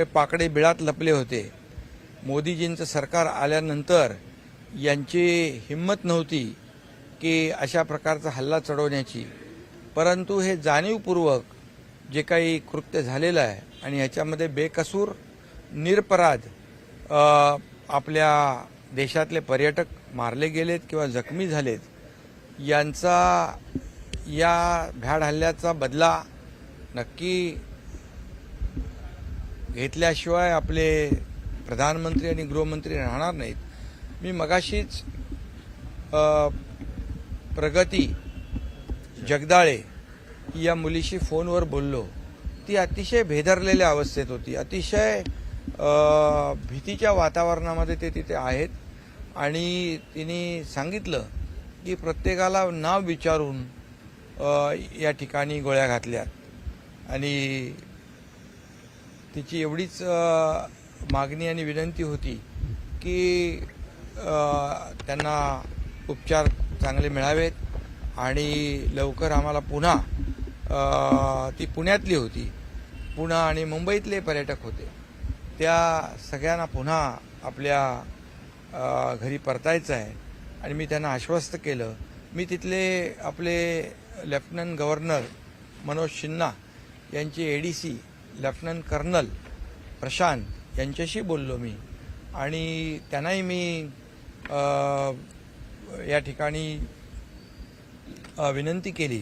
पाकडे बिळात लपले होते। मोदीजींचं सरकार आल्यानंतर यांची हिम्मत नव्हती की अशा प्रकारचा हल्ला चढवण्याची, परंतु हे जाणीवपूर्वक जे काही कृत्य झालेलं आहे आणि ह्याच्यामध्ये बेकसूर निरपराध आपल्या देशातले पर्यटक मारले गेलेत किंवा जखमी झालेत, यांचा या भ्याड हल्ल्याचा बदला नक्की घेतल्याशिवाय आपले प्रधानमंत्री आणि गृहमंत्री राहणार नाहीत। मी मगाशीच प्रगती जगदाळे या मुलीशी फोनवर बोललो। ती अतिशय भेदरलेल्या अवस्थेत होती, अतिशय भीतीच्या वातावरणामध्ये ते तिथे आहेत आणि तिने सांगितलं की प्रत्येकाला नाव विचारून या ठिकाणी गोळ्या घातल्यात आणि तिची एवढीच मागणी आणि विनंती होती की त्यांना उपचार चांगले मिळावेत आणि लवकर आम्हाला पुन्हा, ती पुण्यातली होती, पुणे आणि मुंबईतले पर्यटक होते, त्या सगळ्यांना पुन्हा आपल्या घरी परतायचं आहे आणि मी त्यांना आश्वस्त केलं। मी तिथले आपले लेफ्टनंट गव्हर्नर मनोज सिन्हा यांचे एडीसी लेफ्टनंट कर्नल प्रशांत यांच्याशी बोललो मी आणि त्यांनाही मी या ठिकाणी विनंती केली